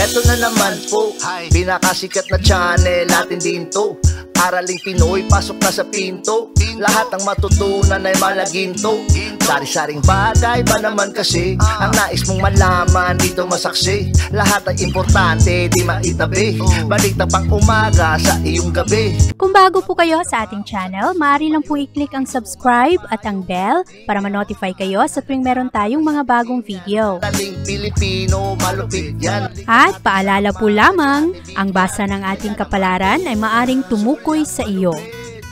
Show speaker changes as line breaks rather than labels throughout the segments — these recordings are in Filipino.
Eto na naman po, pinakasikat na channel natin din to. Araling Pinoy, pasok na sa pinto. Lahat ng matutunan ay malaginto. Sari-saring bagay ba naman kasi ang nais mong malaman dito masaksi. Lahat ay importante, di maitabi. Balik na pang umaga sa iyong gabi.
Kung bago po kayo sa ating channel, maaari lang po i-click ang subscribe at ang bell para ma-notify kayo sa tuwing meron tayong mga bagong video.
Taling Pilipino, malupit yan.
At paalala po lamang, ang basa ng ating kapalaran ay maaring tumukoy sa iyo.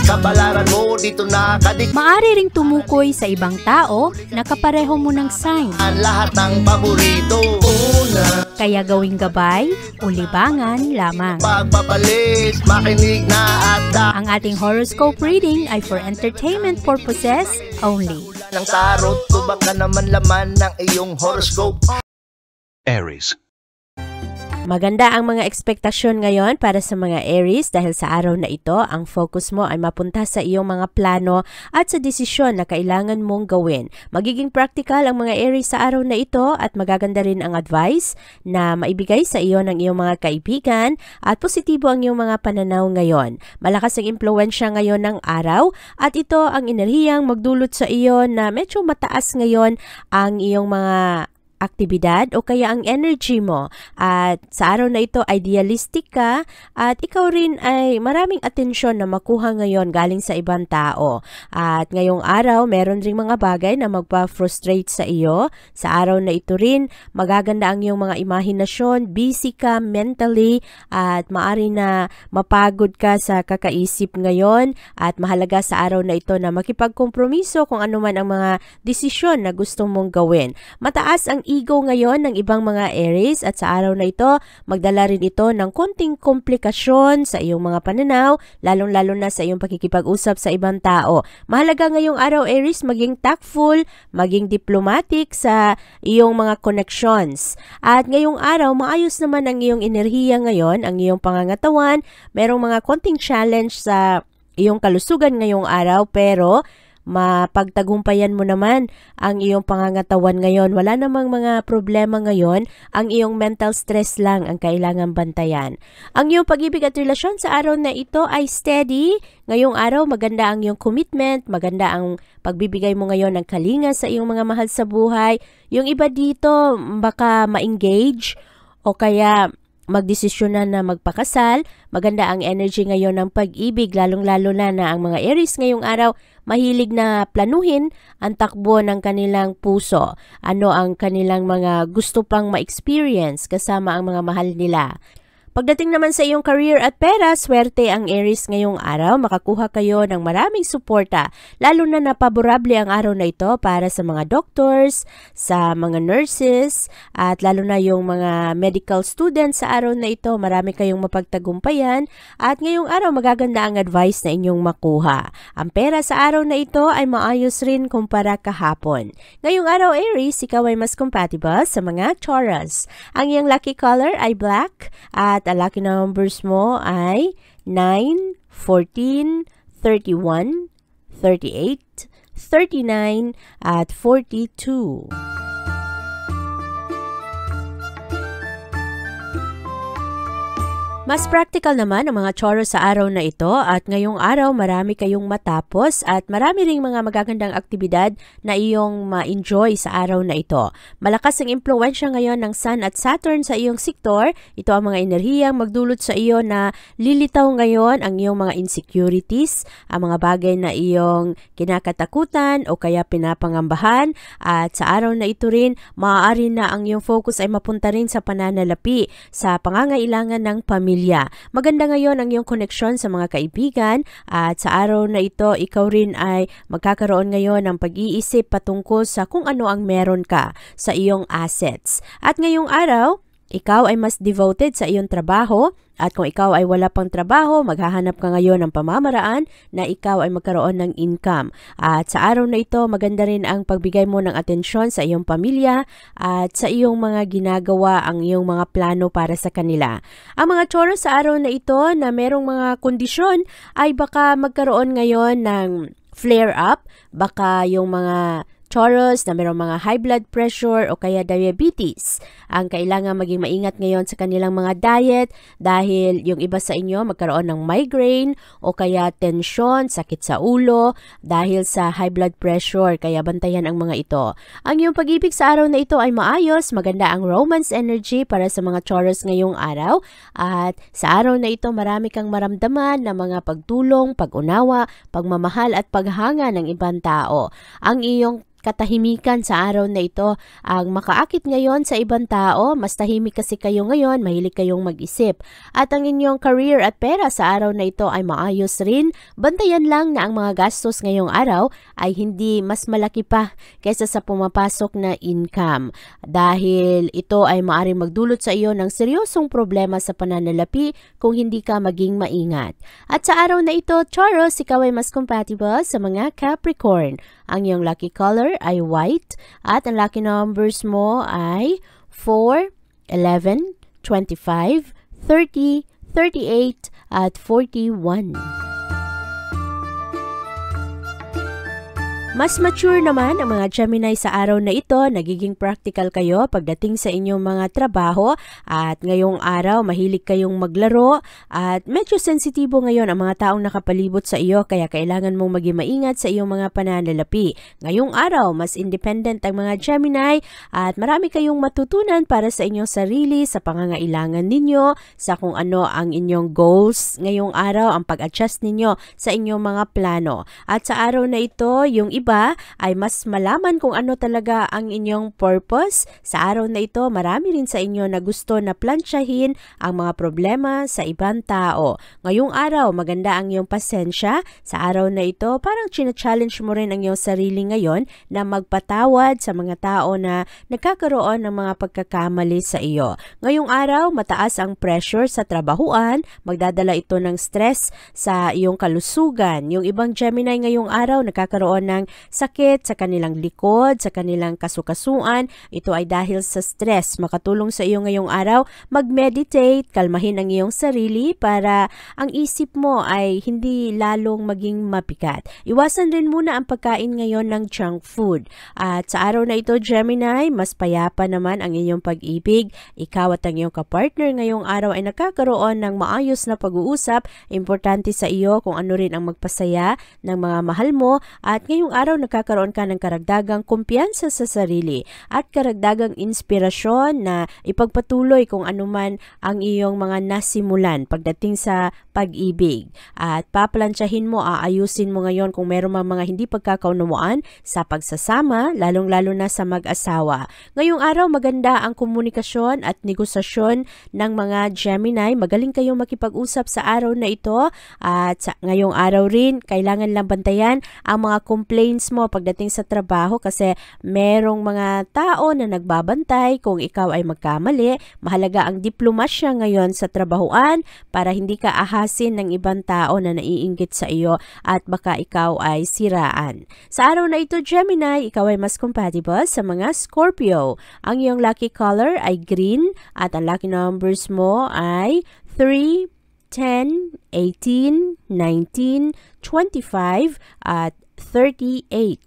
Kapalaran mo dito nakadik.
Maaari ring tumukoy sa ibang tao na kapareho mo ng sign.
Ang lahat ng paborito. Una,
Kaya gawing gabay o libangan lamang.
pagpapalis, makinig na at
Ang ating horoscope reading ay for entertainment purposes only.
ng tarot. Tubak ka naman laman ng iyong horoscope.
Aries.
Maganda ang mga ekspektasyon ngayon para sa mga Aries dahil sa araw na ito, ang focus mo ay mapunta sa iyong mga plano at sa desisyon na kailangan mong gawin. Magiging practical ang mga Aries sa araw na ito at magaganda rin ang advice na maibigay sa iyo ng iyong mga kaibigan at positibo ang iyong mga pananaw ngayon. Malakas ang impluwensya ngayon ng araw at ito ang enerhiyang magdulot sa iyo na medyo mataas ngayon ang iyong mga aktibidad o kaya ang energy mo. At sa araw na ito, idealistic ka at ikaw rin ay maraming atensyon na makuha ngayon galing sa ibang tao. At ngayong araw, meron ring mga bagay na magpa-frustrate sa iyo. Sa araw na ito rin, magaganda ang iyong mga imahinasyon, busy ka mentally at maari na mapagod ka sa kakaisip ngayon at mahalaga sa araw na ito na makipagkompromiso kung ano man ang mga desisyon na gusto mong gawin. Mataas ang ego ngayon ng ibang mga Aries at sa araw na ito, magdala rin ito ng konting komplikasyon sa iyong mga pananaw, lalong-lalo na sa iyong pakikipag-usap sa ibang tao. Mahalaga ngayong araw, Aries, maging tactful, maging diplomatic sa iyong mga connections. At ngayong araw, maayos naman ang iyong enerhiya ngayon, ang iyong pangangatawan, merong mga konting challenge sa iyong kalusugan ngayong araw, pero mapagtagumpayan mo naman ang iyong pangangatawan ngayon. Wala namang mga problema ngayon. Ang iyong mental stress lang ang kailangan bantayan. Ang iyong pag-ibig at relasyon sa araw na ito ay steady. Ngayong araw, maganda ang iyong commitment. Maganda ang pagbibigay mo ngayon ng kalinga sa iyong mga mahal sa buhay. Yung iba dito, baka ma-engage o kaya magdesisyon na magpakasal. Maganda ang energy ngayon ng pag-ibig, lalong-lalo na ang mga Aries ngayong araw mahilig na planuhin ang takbo ng kanilang puso. Ano ang kanilang mga gusto pang ma-experience kasama ang mga mahal nila. Pagdating naman sa iyong career at pera, swerte ang Aries ngayong araw. Makakuha kayo ng maraming suporta. Lalo na paborable ang araw na ito para sa mga doctors, sa mga nurses, at lalo na yung mga medical students sa araw na ito. Marami kayong mapagtagumpayan at ngayong araw magaganda ang advice na inyong makuha. Ang pera sa araw na ito ay maayos rin kumpara kahapon. Ngayong araw, Aries, ikaw ay mas compatible sa mga Taurus. Ang iyong lucky color ay black at ang lucky numbers mo ay 9, 14, 31, 38, 39, at 42. Mas practical naman ang mga Taurus sa araw na ito at ngayong araw marami kayong matapos at marami ring mga magagandang aktibidad na iyong ma-enjoy sa araw na ito. Malakas ang impluwensya ngayon ng Sun at Saturn sa iyong sektor. Ito ang mga enerhiyang magdulot sa iyo na lilitaw ngayon ang iyong mga insecurities, ang mga bagay na iyong kinakatakutan o kaya pinapangambahan at sa araw na ito rin maaari na ang iyong focus ay mapunta rin sa pananalapi sa pangangailangan ng pamilya. Maganda ngayon ang iyong koneksyon sa mga kaibigan at sa araw na ito, ikaw rin ay magkakaroon ngayon ng pag-iisip patungkol sa kung ano ang meron ka sa iyong assets. At ngayong araw, ikaw ay mas devoted sa iyong trabaho at kung ikaw ay wala pang trabaho, maghahanap ka ngayon ng pamamaraan na ikaw ay magkaroon ng income. At sa araw na ito, maganda rin ang pagbigay mo ng atensyon sa iyong pamilya at sa iyong mga ginagawa, ang iyong mga plano para sa kanila. Ang mga Taurus sa araw na ito na merong mga kondisyon ay baka magkaroon ngayon ng flare-up, baka yung mga Taurus na mayroong mga high blood pressure o kaya diabetes, ang kailangan maging maingat ngayon sa kanilang mga diet dahil yung iba sa inyo magkaroon ng migraine o kaya tensyon, sakit sa ulo dahil sa high blood pressure, kaya bantayan ang mga ito. Ang iyong pag-ibig sa araw na ito ay maayos, maganda ang romance energy para sa mga Taurus ngayong araw, at sa araw na ito marami kang maramdaman na mga pagtulong, pag-unawa, pagmamahal at paghanga ng ibang tao. Ang iyong katahimikan sa araw na ito ang makaakit ngayon sa ibang tao. Mas tahimik kasi kayo ngayon, mahilig kayong mag-isip. At ang inyong career at pera sa araw na ito ay maayos rin. Bantayan lang na ang mga gastos ngayong araw ay hindi mas malaki pa kaysa sa pumapasok na income. Dahil ito ay maaaring magdulot sa iyo ng seryosong problema sa pananalapi kung hindi ka maging maingat. At sa araw na ito, Taurus, ikaw ay mas compatible sa mga Capricorn. Ang iyong lucky color ay white at ang lucky numbers mo ay 4, 11, 25, 30, 38 at 41. Mas mature naman ang mga Gemini sa araw na ito. Nagiging practical kayo pagdating sa inyong mga trabaho at ngayong araw mahilig kayong maglaro at medyo sensitibo ngayon ang mga taong nakapalibot sa iyo, kaya kailangan mong maging maingat sa iyong mga pananalapi. Ngayong araw mas independent ang mga Gemini at marami kayong matutunan para sa inyong sarili, sa pangangailangan ninyo, sa kung ano ang inyong goals ngayong araw, ang pag-adjust ninyo sa inyong mga plano. At sa araw na ito, yung iba ay mas malaman kung ano talaga ang inyong purpose. Sa araw na ito, marami rin sa inyo na gusto na plansyahin ang mga problema sa ibang tao. Ngayong araw, maganda ang iyong pasensya. Sa araw na ito, parang china-challenge mo rin ang iyong sarili ngayon na magpatawad sa mga tao na nagkakaroon ng mga pagkakamali sa iyo. Ngayong araw, mataas ang pressure sa trabahuan. Magdadala ito ng stress sa iyong kalusugan. Yung ibang Gemini ngayong araw, nagkakaroon ng sakit sa kanilang likod, sa kanilang kasukasuan. Ito ay dahil sa stress. Makatulong sa iyo ngayong araw, mag-meditate, kalmahin ang iyong sarili para ang isip mo ay hindi lalong maging mabigat. Iwasan rin muna ang pagkain ngayon ng junk food. At sa araw na ito, Gemini, mas payapa naman ang inyong pag-ibig. Ikaw at ang iyong kapartner ngayong araw ay nakakaroon ng maayos na pag-uusap. Importante sa iyo kung ano rin ang magpasaya ng mga mahal mo, at ngayong araw nagkakaroon ka ng karagdagang kumpiyansa sa sarili at karagdagang inspirasyon na ipagpatuloy kung anuman ang iyong mga nasimulan pagdating sa pag-ibig. At paplansyahin mo, aayusin mo ngayon kung meron mga hindi pagkakaunawaan sa pagsasama, lalong-lalo na sa mag-asawa. Ngayong araw maganda ang komunikasyon at negosasyon ng mga Gemini. Magaling kayong makipag-usap sa araw na ito, at ngayong araw rin kailangan lang bantayan ang mga complaints mo pagdating sa trabaho kasi merong mga tao na nagbabantay kung ikaw ay magkamali. Mahalaga ang diplomasya ngayon sa trabahuan para hindi ka ahasin ng ibang tao na naiinggit sa iyo at baka ikaw ay siraan. Sa araw na ito, Gemini, ikaw ay mas compatible sa mga Scorpio. Ang iyong lucky color ay green at ang lucky numbers mo ay 3, 10, 18, 19, 25 at 38.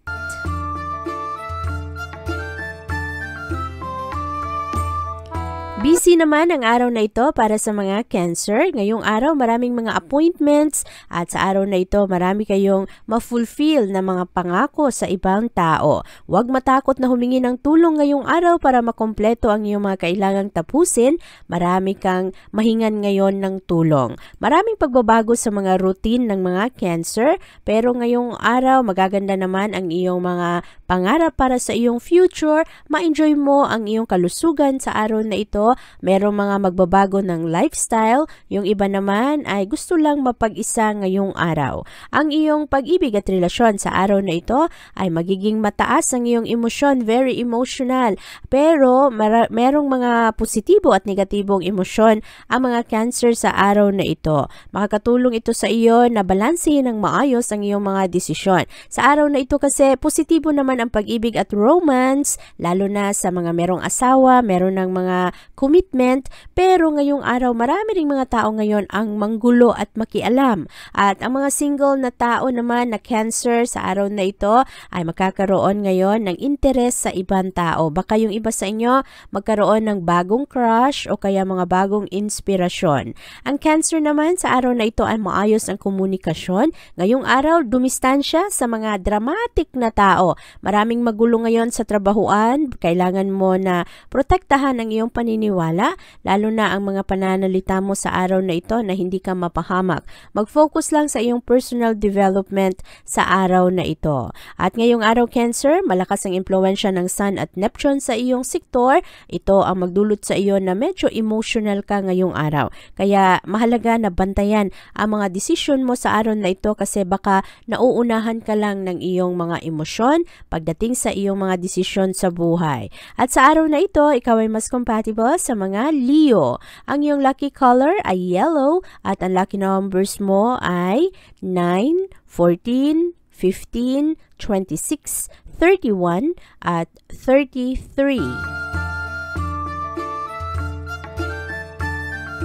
Busy naman ang araw na ito para sa mga Cancer. Ngayong araw maraming mga appointments at sa araw na ito marami kayong ma-fulfill na mga pangako sa ibang tao. Huwag matakot na humingi ng tulong ngayong araw para makompleto ang iyong mga kailangang tapusin. Marami kang mahingan ngayon ng tulong. Maraming pagbabago sa mga routine ng mga Cancer, pero ngayong araw magaganda naman ang iyong mga pangarap para sa iyong future. Ma-enjoy mo ang iyong kalusugan sa araw na ito. Merong mga magbabago ng lifestyle. Yung iba naman ay gusto lang mapag-isa ngayong araw. Ang iyong pag-ibig at relasyon sa araw na ito ay magiging mataas ang iyong emosyon, very emotional. Pero merong mga positibo at negatibong emosyon ang mga Cancer sa araw na ito. Makakatulong ito sa iyo na balansehin ng maayos ang iyong mga desisyon. Sa araw na ito kasi positibo naman naman ang pag-ibig at romance, lalo na sa mga merong asawa, meron ng mga commitment, pero ngayong araw marami ring mga tao ngayon ang manggulo at makialam. At ang mga single na tao naman na Cancer sa araw na ito ay magkakaroon ngayon ng interes sa ibang tao. Baka yung iba sa inyo magkaroon ng bagong crush o kaya mga bagong inspirasyon. Ang Cancer naman sa araw na ito ay maayos ang komunikasyon. Ngayong araw, dumistansya sa mga dramatic na tao. Maraming magulo ngayon sa trabahuan. Kailangan mo na protektahan ang iyong paniniwala, lalo na ang mga pananalita mo sa araw na ito na hindi ka mapahamak. Mag-focus lang sa iyong personal development sa araw na ito. At ngayong araw, Cancer, malakas ang impluwensya ng Sun at Neptune sa iyong sektor. Ito ang magdulot sa iyo na medyo emotional ka ngayong araw. Kaya mahalaga na bantayan ang mga desisyon mo sa araw na ito kasi baka nauunahan ka lang ng iyong mga emosyon pagdating sa iyong mga desisyon sa buhay. At sa araw na ito, ikaw ay mas compatible sa mga Leo. Ang iyong lucky color ay yellow at ang lucky numbers mo ay 9, 14, 15, 26, 31 at 33.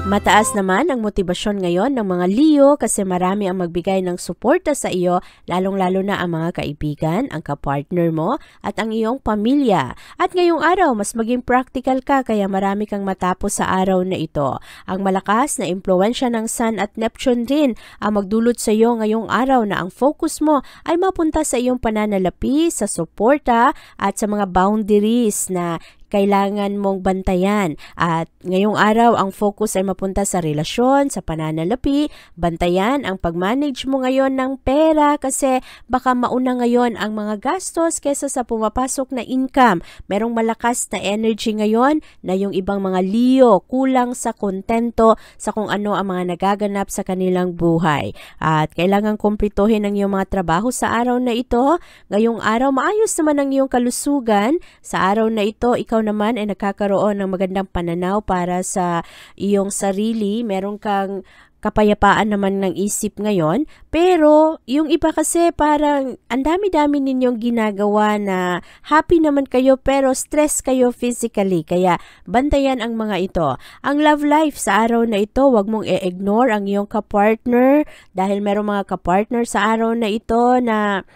Mataas naman ang motibasyon ngayon ng mga Leo kasi marami ang magbigay ng suporta sa iyo, lalong-lalo na ang mga kaibigan, ang kapartner mo at ang iyong pamilya. At ngayong araw, mas maging practical ka kaya marami kang matapos sa araw na ito. Ang malakas na impluwensya ng Sun at Neptune din ang magdulot sa iyo ngayong araw na ang focus mo ay mapunta sa iyong pananalapi, sa suporta at sa mga boundaries na kailangan mong bantayan. At ngayong araw, ang focus ay mapunta sa relasyon, sa pananalapi, bantayan ang pag-manage mo ngayon ng pera kasi baka mauna ngayon ang mga gastos kesa sa pumapasok na income. Merong malakas na energy ngayon na yung ibang mga Leo kulang sa kontento sa kung ano ang mga nagaganap sa kanilang buhay. At kailangan kumplituhin ang iyong mga trabaho sa araw na ito. Ngayong araw, maayos naman ang iyong kalusugan. Sa araw na ito, ikaw naman ay nakakaroon ng magandang pananaw para sa iyong sarili. Meron kang kapayapaan naman ng isip ngayon. Pero yung iba kasi parang ang dami-dami ninyong ginagawa na happy naman kayo pero stress kayo physically. Kaya bantayan ang mga ito. Ang love life sa araw na ito, wag mong i-ignore ang iyong kapartner dahil merong mga kapartner sa araw na ito na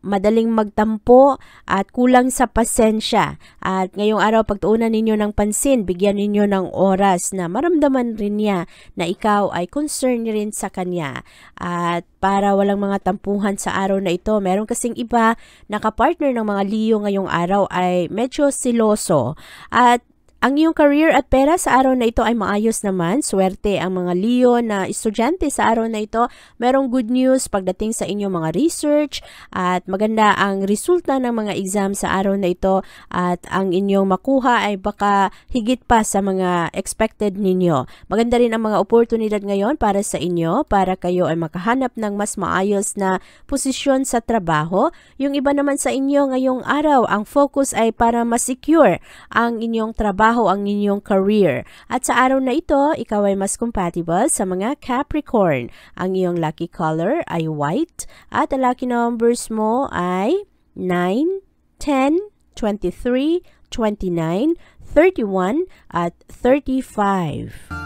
madaling magtampo at kulang sa pasensya. At ngayong araw, pagtuunan ninyo ng pansin, bigyan ninyo ng oras na maramdaman rin niya na ikaw ay concerned rin sa kanya. At para walang mga tampuhan sa araw na ito, meron kasing iba na kapartner ng mga Leo ngayong araw ay medyo siloso. At ang iyong career at pera sa araw na ito ay maayos naman. Swerte ang mga Leo na estudyante sa araw na ito. Merong good news pagdating sa inyong mga research at maganda ang resulta ng mga exam sa araw na ito at ang inyong makuha ay baka higit pa sa mga expected ninyo. Maganda rin ang mga oportunidad ngayon para sa inyo para kayo ay makahanap ng mas maayos na posisyon sa trabaho. Yung iba naman sa inyo ngayong araw, ang focus ay para ma-secure ang inyong trabaho, ang inyong career. At sa araw na ito, ikaw ay mas compatible sa mga Capricorn. Ang iyong lucky color ay white at ang lucky numbers mo ay 9, 10, 23, 29, 31 at 35.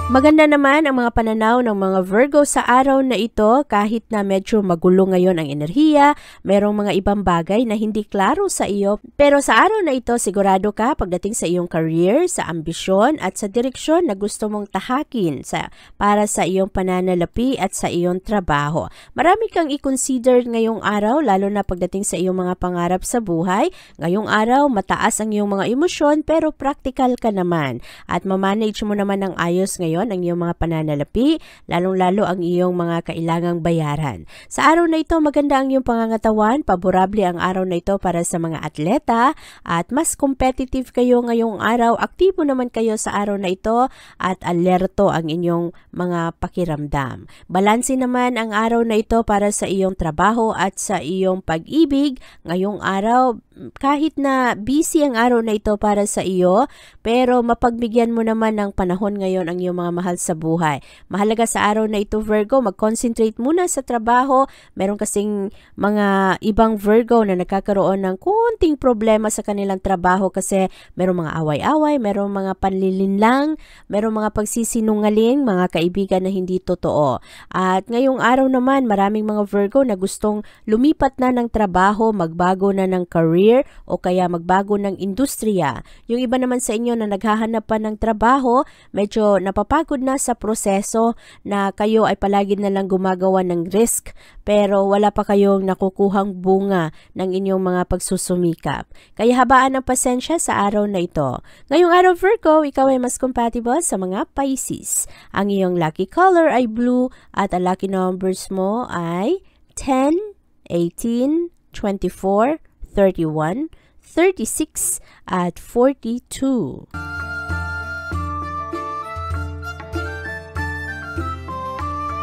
Maganda naman ang mga pananaw ng mga Virgo sa araw na ito kahit na medyo magulo ngayon ang enerhiya, merong mga ibang bagay na hindi klaro sa iyo. Pero sa araw na ito, sigurado ka pagdating sa iyong career, sa ambisyon at sa direksyon na gusto mong tahakin para sa iyong pananalapi at sa iyong trabaho. Marami kang i-consider ngayong araw, lalo na pagdating sa iyong mga pangarap sa buhay. Ngayong araw, mataas ang iyong mga emosyon pero practical ka naman at mamanage mo naman ng ayos ngayon ang iyong mga pananalapi, lalong-lalo ang iyong mga kailangang bayaran. Sa araw na ito, maganda ang iyong pangangatawan, paborable ang araw na ito para sa mga atleta at mas competitive kayo ngayong araw. Aktibo naman kayo sa araw na ito at alerto ang inyong mga pakiramdam. Balanse naman ang araw na ito para sa iyong trabaho at sa iyong pag-ibig. Ngayong araw, kahit na busy ang araw na ito para sa iyo, pero mapagbigyan mo naman ng panahon ngayon ang iyong mga mga mahal sa buhay. Mahalaga sa araw na ito, Virgo, mag-concentrate muna sa trabaho. Meron kasing mga ibang Virgo na nagkakaroon ng kunting problema sa kanilang trabaho kasi merong mga away-away, merong mga panlilinlang, merong mga pagsisinungaling, mga kaibigan na hindi totoo. At ngayong araw naman, maraming mga Virgo na gustong lumipat na ng trabaho, magbago na ng career o kaya magbago ng industriya. Yung iba naman sa inyo na naghahanap pa ng trabaho, medyo napapagod na sa proseso na kayo ay palagi na lang gumagawa ng risk pero wala pa kayong nakukuhang bunga ng inyong mga pagsusumikap. Kaya habaan ang pasensya sa araw na ito. Ngayong araw, Virgo, ikaw ay mas compatible sa mga Pisces. Ang iyong lucky color ay blue at ang lucky numbers mo ay 10, 18, 24, 31, 36 at 42.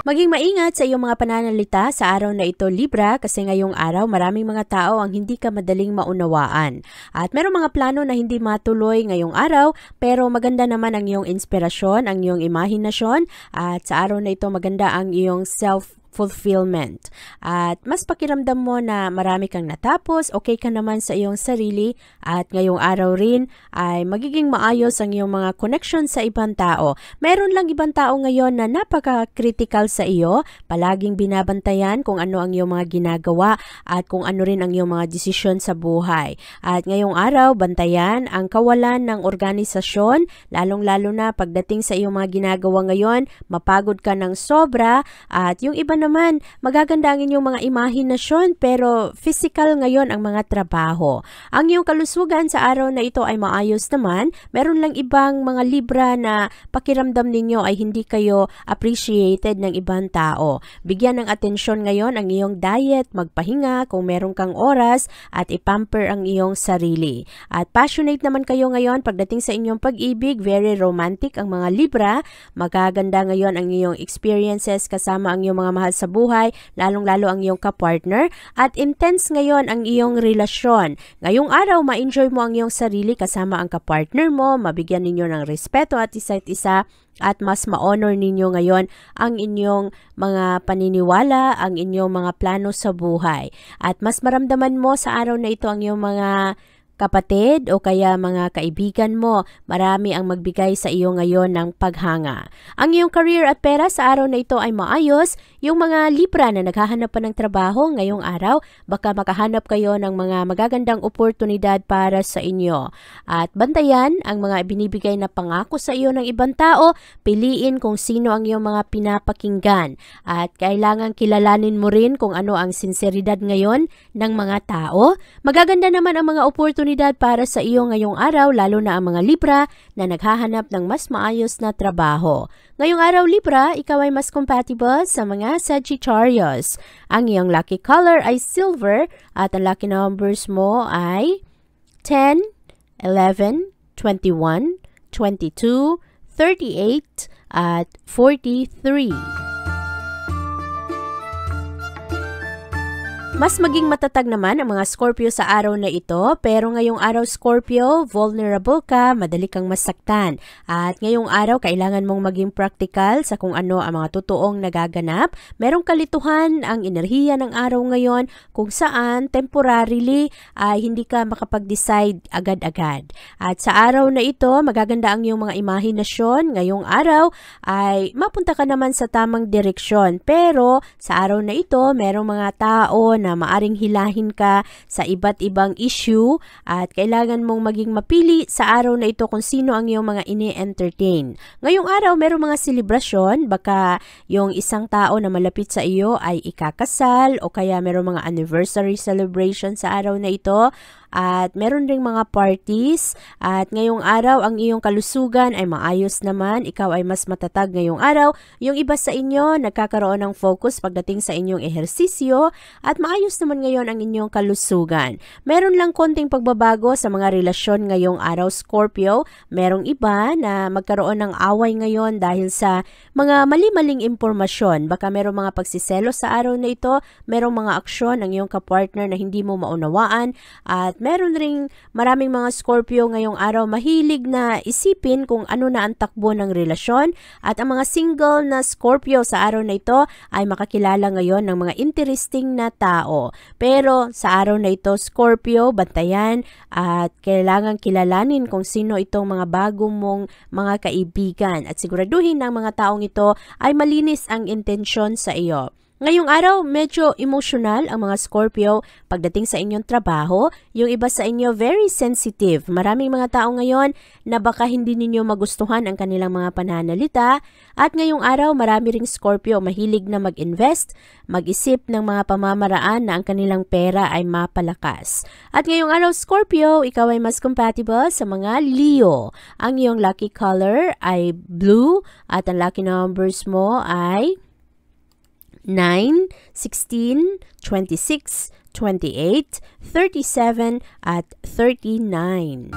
Maging maingat sa iyong mga pananalita sa araw na ito, Libra, kasi ngayong araw maraming mga tao ang hindi ka madaling maunawaan. At merong mga plano na hindi matuloy ngayong araw, pero maganda naman ang iyong inspirasyon, ang iyong imahinasyon, at sa araw na ito maganda ang iyong self-fulfillment. At mas pakiramdam mo na marami kang natapos, okay ka naman sa iyong sarili, at ngayong araw rin ay magiging maayos ang iyong mga connection sa ibang tao. Meron lang ibang tao ngayon na napaka-critical sa iyo, palaging binabantayan kung ano ang iyong mga ginagawa at kung ano rin ang iyong mga desisyon sa buhay. At ngayong araw, bantayan ang kawalan ng organisasyon, lalong-lalo na pagdating sa iyong mga ginagawa ngayon, mapagod ka ng sobra, at yung iba naman, magaganda ang inyong mga imahinasyon pero physical ngayon ang mga trabaho. Ang iyong kalusugan sa araw na ito ay maayos naman. Meron lang ibang mga Libra na pakiramdam ninyo ay hindi kayo appreciated ng ibang tao. Bigyan ng atensyon ngayon ang iyong diet, magpahinga kung meron kang oras at ipamper ang iyong sarili. At passionate naman kayo ngayon pagdating sa inyong pag-ibig, very romantic ang mga Libra. Magaganda ngayon ang iyong experiences kasama ang iyong mga mahal sa buhay, lalong-lalo ang iyong kapartner, at intense ngayon ang iyong relasyon. Ngayong araw, ma-enjoy mo ang iyong sarili kasama ang kapartner mo, mabigyan ninyo ng respeto at isa't isa, at mas ma-honor ninyo ngayon ang inyong mga paniniwala, ang inyong mga plano sa buhay. At mas maramdaman mo sa araw na ito ang iyong mga kapatid o kaya mga kaibigan mo, marami ang magbigay sa iyo ngayon ng paghanga. Ang iyong career at pera sa araw na ito ay maayos. Yung mga Libra na naghahanap pa ng trabaho ngayong araw, baka makahanap kayo ng mga magagandang oportunidad para sa inyo. At bantayan ang mga binibigay na pangako sa iyo ng ibang tao, piliin kung sino ang iyong mga pinapakinggan. At kailangan kilalanin mo rin kung ano ang sinseridad ngayon ng mga tao. Magaganda naman ang mga oportunidad para sa iyo ngayong araw, lalo na ang mga Libra na naghahanap ng mas maayos na trabaho. Ngayong araw, Libra, ikaw ay mas compatible sa mga Sagittarius. Ang iyong lucky color ay silver at ang lucky numbers mo ay 10, 11, 21, 22, 38 at 43. Mas maging matatag naman ang mga Scorpio sa araw na ito, pero ngayong araw, Scorpio, vulnerable ka, madali kang masaktan. At ngayong araw, kailangan mong maging practical sa kung ano ang mga totoong nagaganap. Merong kalituhan ang enerhiya ng araw ngayon kung saan temporarily ay hindi ka makapag-decide agad-agad. At sa araw na ito, magaganda ang iyong mga imahinasyon. Ngayong araw ay mapunta ka naman sa tamang direksyon. Pero sa araw na ito, merong mga tao na maaring hilahin ka sa iba't ibang issue at kailangan mong maging mapili sa araw na ito kung sino ang iyong mga ini-entertain. Ngayong araw, merong mga selebrasyon, baka yung isang tao na malapit sa iyo ay ikakasal o kaya merong mga anniversary celebration sa araw na ito. At meron ring mga parties at ngayong araw ang iyong kalusugan ay maayos naman, ikaw ay mas matatag ngayong araw. Yung iba sa inyo nagkakaroon ng focus pagdating sa inyong ehersisyo at maayos naman ngayon ang inyong kalusugan. Meron lang konting pagbabago sa mga relasyon ngayong araw, Scorpio. Merong iba na magkaroon ng away ngayon dahil sa mga mali-maling impormasyon. Baka merong mga pagsiselo sa araw na ito, merong mga aksyon ng iyong kapartner na hindi mo maunawaan at At meron ring maraming mga Scorpio ngayong araw mahilig na isipin kung ano na ang takbo ng relasyon. At ang mga single na Scorpio sa araw na ito ay makakilala ngayon ng mga interesting na tao. Pero sa araw na ito, Scorpio, bantayan at kailangan kilalanin kung sino itong mga bagong mong mga kaibigan. At siguraduhin na ang mga taong ito ay malinis ang intensyon sa iyo. Ngayong araw, medyo emotional ang mga Scorpio pagdating sa inyong trabaho. Yung iba sa inyo, very sensitive. Maraming mga tao ngayon na baka hindi ninyo magustuhan ang kanilang mga pananalita. At ngayong araw, marami ring Scorpio mahilig na mag-invest, mag-isip ng mga pamamaraan na ang kanilang pera ay mapalakas. At ngayong araw, Scorpio, ikaw ay mas compatible sa mga Leo. Ang iyong lucky color ay blue at ang lucky numbers mo ay 9, 16, 26, 28, 37, at 39.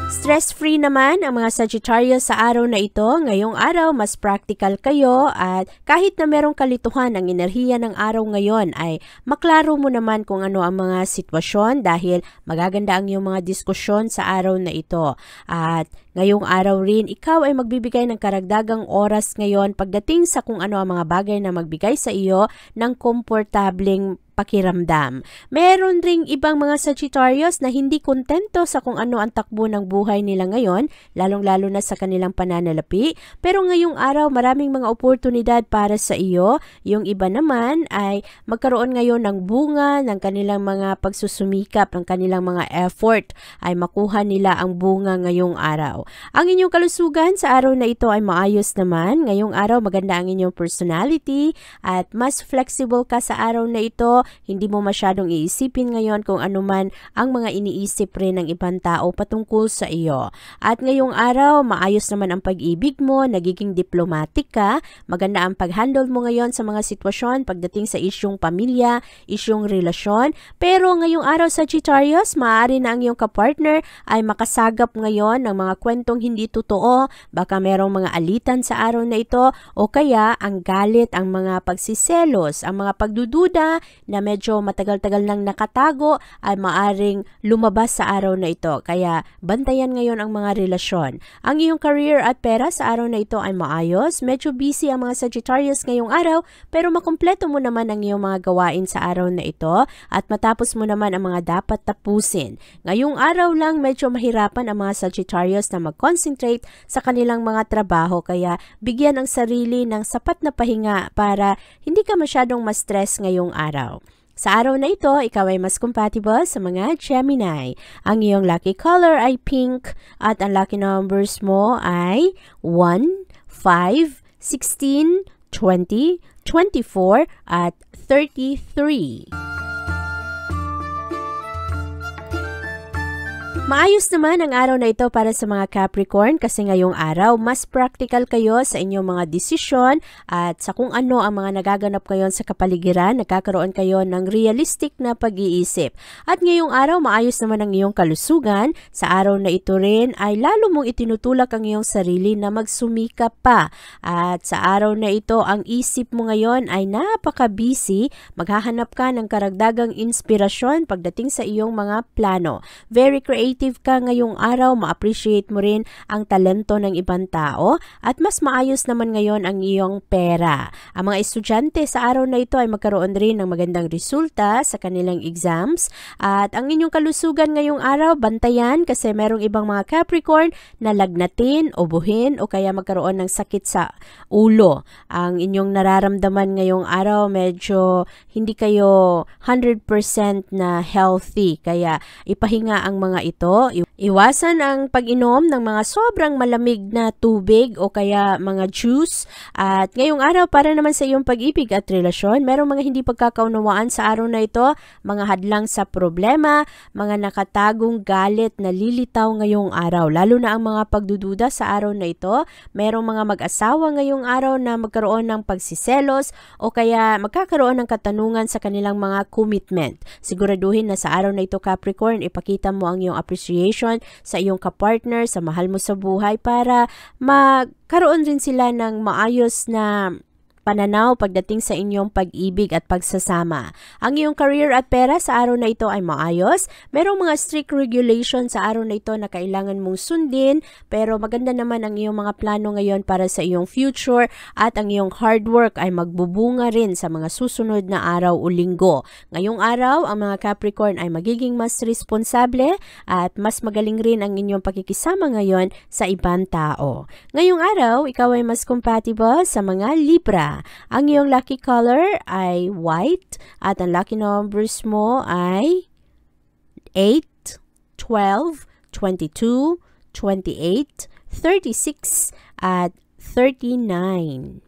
Stress-free naman ang mga Sagittarius sa araw na ito. Ngayong araw, mas practical kayo at kahit na merong kalituhan ang enerhiya ng araw ngayon ay maklaro mo naman kung ano ang mga sitwasyon dahil magaganda ang iyong mga diskusyon sa araw na ito. At ngayong araw rin, ikaw ay magbibigay ng karagdagang oras ngayon pagdating sa kung ano ang mga bagay na magbigay sa iyo ng komportableng pakiramdam. Meron ring ibang mga Sagittarius na hindi kontento sa kung ano ang takbo ng buhay nila ngayon, lalong-lalo na sa kanilang pananalapi. Pero ngayong araw, maraming mga oportunidad para sa iyo. Yung iba naman ay magkaroon ngayon ng bunga ng kanilang mga pagsusumikap, ng kanilang mga effort ay makuha nila ang bunga ngayong araw. Ang inyong kalusugan sa araw na ito ay maayos naman. Ngayong araw, maganda ang inyong personality at mas flexible ka sa araw na ito. Hindi mo masyadong iisipin ngayon kung ano man ang mga iniisip rin ng ibang tao patungkol sa iyo. At ngayong araw, maayos naman ang pag-ibig mo, nagiging diplomatic ka, maganda ang pag-handle mo ngayon sa mga sitwasyon pagdating sa isyong pamilya, isyong relasyon. Pero ngayong araw, Sagittarius, maaari na ang iyong kapartner ay makasagap ngayon ng mga kwentong hindi totoo, baka merong mga alitan sa araw na ito o kaya ang galit, ang mga pagsiselos, ang mga pagdududa na medyo matagal-tagal nang nakatago ay maaring lumabas sa araw na ito. Kaya bantayan ngayon ang mga relasyon. Ang iyong career at pera sa araw na ito ay maayos. Medyo busy ang mga Sagittarius ngayong araw pero makumpleto mo naman ang iyong mga gawain sa araw na ito at matapos mo naman ang mga dapat tapusin. Ngayong araw lang medyo mahirapan ang mga Sagittarius na mag-concentrate sa kanilang mga trabaho kaya bigyan ang sarili ng sapat na pahinga para hindi ka masyadong ma-stress ngayong araw. Sa araw na ito, ikaw ay mas compatible sa mga Gemini. Ang iyong lucky color ay pink at ang lucky numbers mo ay 1, 5, 16, 20, 24 at 33. Maayos naman ang araw na ito para sa mga Capricorn kasi ngayong araw mas practical kayo sa inyong mga desisyon at sa kung ano ang mga nagaganap ngayon sa kapaligiran, nagkakaroon kayo ng realistic na pag-iisip. At ngayong araw maayos naman ang iyong kalusugan. Sa araw na ito rin ay lalo mong itinutulak ang iyong sarili na magsumikap pa. At sa araw na ito ang isip mo ngayon ay napaka-busy, maghahanap ka ng karagdagang inspirasyon pagdating sa iyong mga plano. Very creative ka ngayong araw, ma-appreciate mo rin ang talento ng ibang tao at mas maayos naman ngayon ang iyong pera. Ang mga estudyante sa araw na ito ay magkaroon rin ng magandang resulta sa kanilang exams at ang inyong kalusugan ngayong araw, bantayan kasi merong ibang mga Capricorn na lagnatin, ubuhin o kaya magkaroon ng sakit sa ulo. Ang inyong nararamdaman ngayong araw, medyo hindi kayo 100% na healthy kaya ipahinga ang mga ito. Iwasan ang pag-inom ng mga sobrang malamig na tubig o kaya mga juice. At ngayong araw para naman sa iyong pag-ibig at relasyon, merong mga hindi pagkakaunawaan sa araw na ito, mga hadlang sa problema, mga nakatagong galit na lilitaw ngayong araw. Lalo na ang mga pagdududa sa araw na ito, merong mga mag-asawa ngayong araw na magkaroon ng pagsiselos o kaya magkakaroon ng katanungan sa kanilang mga commitment. Siguraduhin na sa araw na ito Capricorn, ipakita mo ang iyong appreciation sa iyong kapartner, sa mahal mo sa buhay para magkaroon rin sila ng maayos na pananaw pagdating sa inyong pag-ibig at pagsasama. Ang iyong career at pera sa araw na ito ay maayos. Merong mga strict regulations sa araw na ito na kailangan mong sundin, pero maganda naman ang iyong mga plano ngayon para sa iyong future at ang iyong hard work ay magbubunga rin sa mga susunod na araw o linggo. Ngayong araw, ang mga Capricorn ay magiging mas responsable at mas magaling rin ang inyong pakikisama ngayon sa ibang tao. Ngayong araw, ikaw ay mas compatible sa mga Libra. Ang iyong lucky color ay white at ang lucky numbers mo ay 8, 12, 22, 28, 36 at 39.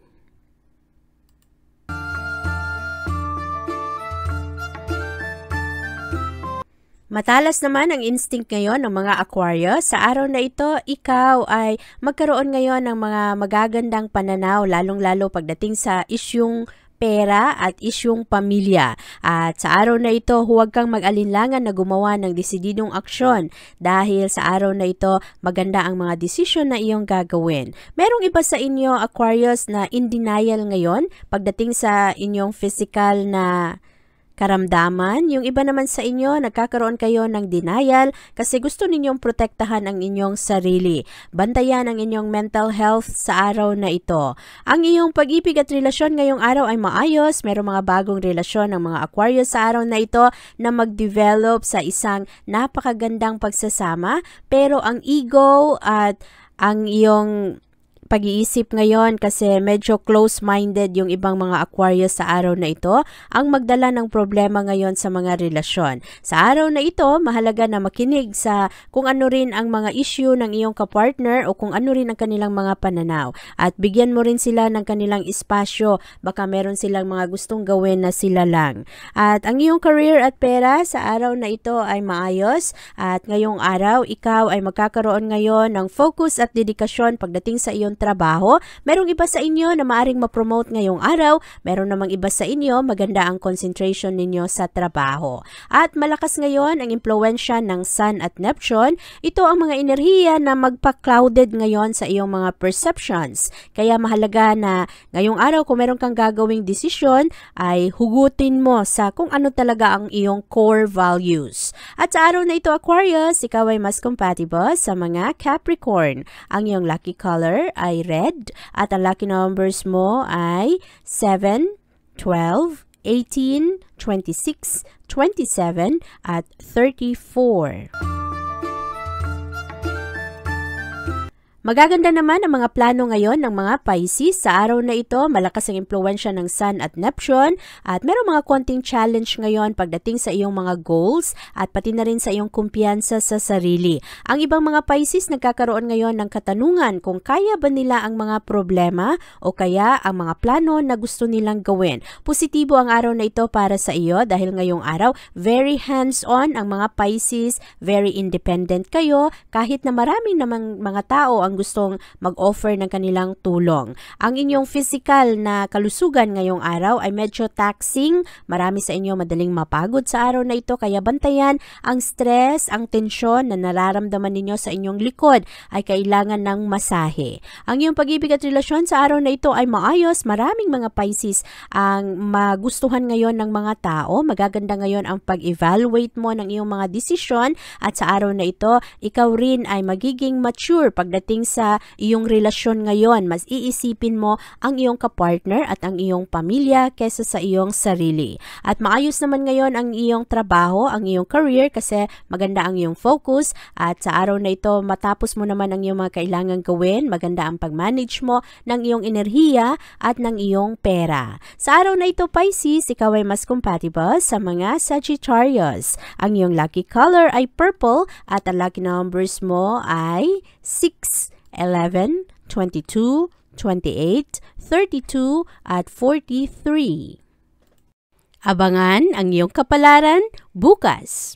Matalas naman ang instinct ngayon ng mga Aquarius. Sa araw na ito, ikaw ay magkaroon ngayon ng mga magagandang pananaw, lalong-lalo pagdating sa isyung pera at isyung pamilya. At sa araw na ito, huwag kang mag-alinlangan na gumawa ng desididong aksyon dahil sa araw na ito, maganda ang mga desisyon na iyong gagawin. Merong iba sa inyo, Aquarius, na in denial ngayon pagdating sa inyong physical na karamdaman. Yung iba naman sa inyo, nagkakaroon kayo ng denial kasi gusto ninyong protektahan ang inyong sarili. Bantayan ang inyong mental health sa araw na ito. Ang iyong pag-ibig at relasyon ngayong araw ay maayos. Merong mga bagong relasyon ng mga Aquarius sa araw na ito na mag-develop sa isang napakagandang pagsasama. Pero ang ego at ang iyong pag-iisip ngayon kasi medyo close-minded yung ibang mga Aquarius sa araw na ito ang magdala ng problema ngayon sa mga relasyon. Sa araw na ito, mahalaga na makinig sa kung ano rin ang mga issue ng iyong kapartner o kung ano rin ang kanilang mga pananaw. At bigyan mo rin sila ng kanilang espasyo. Baka meron silang mga gustong gawin na sila lang. At ang iyong career at pera sa araw na ito ay maayos. At ngayong araw, ikaw ay magkakaroon ngayon ng focus at dedikasyon pagdating sa iyong trabaho. Merong iba sa inyo na maaring ma-promote ngayong araw. Meron namang iba sa inyo maganda ang concentration ninyo sa trabaho. At malakas ngayon ang impluwensya ng Sun at Neptune. Ito ang mga enerhiya na magpa-clouded ngayon sa iyong mga perceptions. Kaya mahalaga na ngayong araw kung meron kang gagawing desisyon ay hugutin mo sa kung ano talaga ang iyong core values. At sa araw na ito, Aquarius, ikaw ay mas compatible sa mga Capricorn. Ang iyong lucky color ay red at ang lucky numbers mo ay 7, 12, 18, 26, 27 at 34. Magaganda naman ang mga plano ngayon ng mga Pisces. Sa araw na ito, malakas ang impluwensya ng Sun at Neptune at meron mga konting challenge ngayon pagdating sa iyong mga goals at pati na rin sa iyong kumpiyansa sa sarili. Ang ibang mga Pisces nagkakaroon ngayon ng katanungan kung kaya ba nila ang mga problema o kaya ang mga plano na gusto nilang gawin. Positibo ang araw na ito para sa iyo dahil ngayong araw, very hands-on ang mga Pisces, very independent kayo kahit na maraming namang mga tao ang gustong mag-offer ng kanilang tulong. Ang inyong physical na kalusugan ngayong araw ay medyo taxing. Marami sa inyo madaling mapagod sa araw na ito kaya bantayan ang stress, ang tensyon na nararamdaman ninyo sa inyong likod ay kailangan ng masahe. Ang iyong pag-ibig at relasyon sa araw na ito ay maayos. Maraming mga Pisces ang magustuhan ngayon ng mga tao. Magaganda ngayon ang pag-evaluate mo ng iyong mga desisyon at sa araw na ito, ikaw rin ay magiging mature pagdating sa iyong relasyon ngayon. Mas iisipin mo ang iyong kapartner at ang iyong pamilya kesa sa iyong sarili. At maayos naman ngayon ang iyong trabaho, ang iyong career kasi maganda ang iyong focus at sa araw na ito matapos mo naman ang iyong mga kailangan gawin, maganda ang pag-manage mo ng iyong enerhiya at ng iyong pera. Sa araw na ito, Pisces, ikaw ay mas compatible sa mga Sagittarius. Ang iyong lucky color ay purple at ang lucky numbers mo ay 6, 11, 22, 28, 32 at 43. Abangan ang iyong kapalaran bukas.